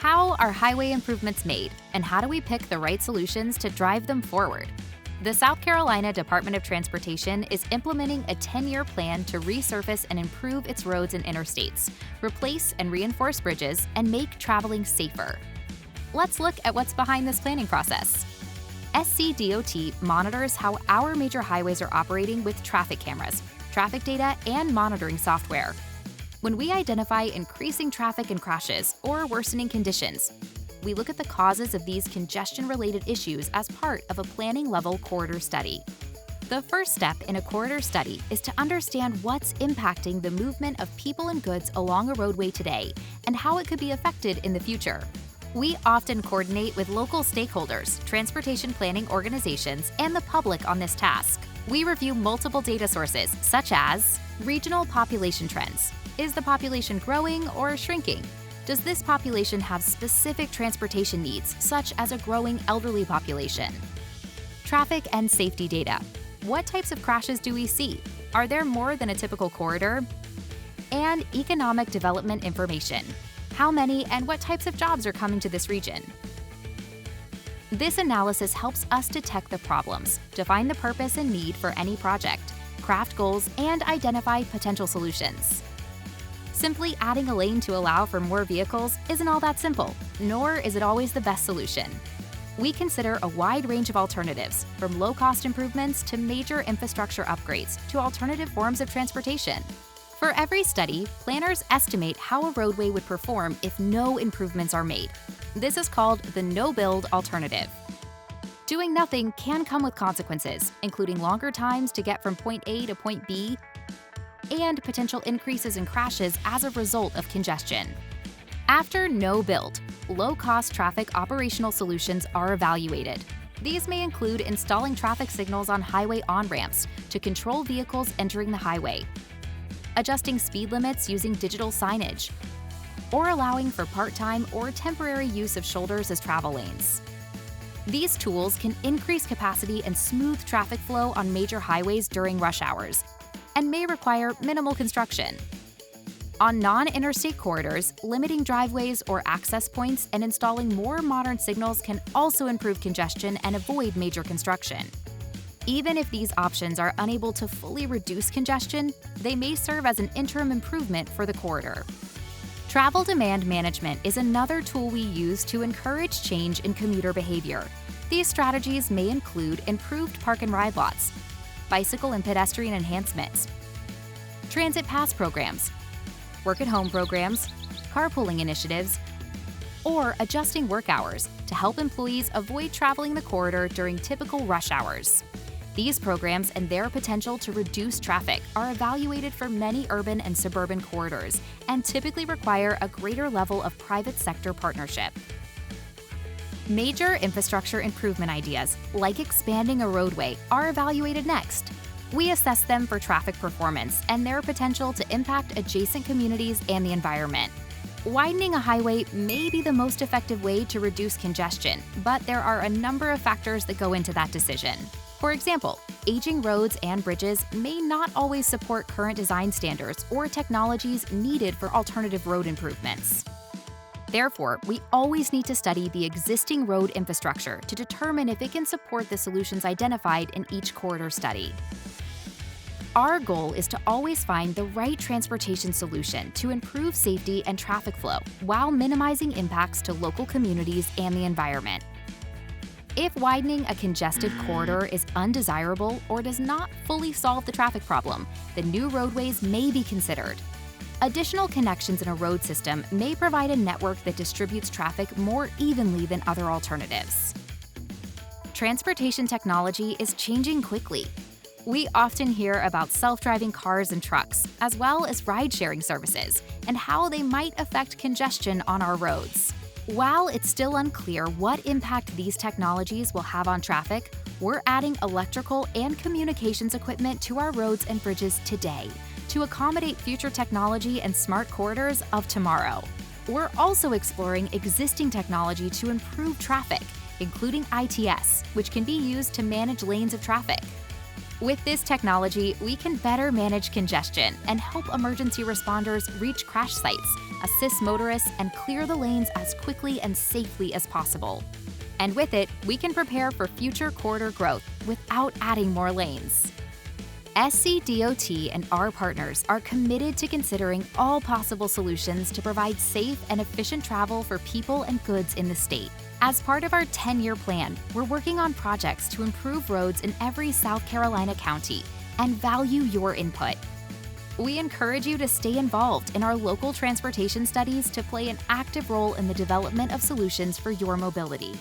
How are highway improvements made, and how do we pick the right solutions to drive them forward? The South Carolina Department of Transportation is implementing a 10-year plan to resurface and improve its roads and interstates, replace and reinforce bridges, and make traveling safer. Let's look at what's behind this planning process. SCDOT monitors how our major highways are operating with traffic cameras, traffic data, and monitoring software. When we identify increasing traffic and crashes or worsening conditions, we look at the causes of these congestion-related issues as part of a planning-level corridor study. The first step in a corridor study is to understand what's impacting the movement of people and goods along a roadway today and how it could be affected in the future. We often coordinate with local stakeholders, transportation planning organizations, and the public on this task. We review multiple data sources, such as regional population trends. Is the population growing or shrinking? Does this population have specific transportation needs, such as a growing elderly population? Traffic and safety data. What types of crashes do we see? Are there more than a typical corridor? And economic development information. How many and what types of jobs are coming to this region? This analysis helps us detect the problems, define the purpose and need for any project, craft goals, and identify potential solutions. Simply adding a lane to allow for more vehicles isn't all that simple, nor is it always the best solution. We consider a wide range of alternatives, from low-cost improvements to major infrastructure upgrades to alternative forms of transportation. For every study, planners estimate how a roadway would perform if no improvements are made. This is called the no-build alternative. Doing nothing can come with consequences, including longer times to get from point A to point B, and potential increases in crashes as a result of congestion. After no build, low-cost traffic operational solutions are evaluated. These may include installing traffic signals on highway on-ramps to control vehicles entering the highway, adjusting speed limits using digital signage, or allowing for part-time or temporary use of shoulders as travel lanes. These tools can increase capacity and smooth traffic flow on major highways during rush hours, and may require minimal construction. On non-interstate corridors, limiting driveways or access points and installing more modern signals can also improve congestion and avoid major construction. Even if these options are unable to fully reduce congestion, they may serve as an interim improvement for the corridor. Travel demand management is another tool we use to encourage change in commuter behavior. These strategies may include improved park and ride lots, bicycle and pedestrian enhancements, transit pass programs, work-at-home programs, carpooling initiatives, or adjusting work hours to help employees avoid traveling the corridor during typical rush hours. These programs and their potential to reduce traffic are evaluated for many urban and suburban corridors and typically require a greater level of private sector partnership. Major infrastructure improvement ideas, like expanding a roadway, are evaluated next. We assess them for traffic performance and their potential to impact adjacent communities and the environment. Widening a highway may be the most effective way to reduce congestion, but there are a number of factors that go into that decision. For example, aging roads and bridges may not always support current design standards or technologies needed for alternative road improvements. Therefore, we always need to study the existing road infrastructure to determine if it can support the solutions identified in each corridor study. Our goal is to always find the right transportation solution to improve safety and traffic flow while minimizing impacts to local communities and the environment. If widening a congested corridor is undesirable or does not fully solve the traffic problem, then new roadways may be considered. Additional connections in a road system may provide a network that distributes traffic more evenly than other alternatives. Transportation technology is changing quickly. We often hear about self-driving cars and trucks, as well as ride-sharing services, and how they might affect congestion on our roads. While it's still unclear what impact these technologies will have on traffic, we're adding electrical and communications equipment to our roads and bridges today to accommodate future technology and smart corridors of tomorrow. We're also exploring existing technology to improve traffic, including ITS, which can be used to manage lanes of traffic. With this technology, we can better manage congestion and help emergency responders reach crash sites, assist motorists, and clear the lanes as quickly and safely as possible. And with it, we can prepare for future corridor growth without adding more lanes. SCDOT and our partners are committed to considering all possible solutions to provide safe and efficient travel for people and goods in the state. As part of our 10-year plan, we're working on projects to improve roads in every South Carolina county and value your input. We encourage you to stay involved in our local transportation studies to play an active role in the development of solutions for your mobility.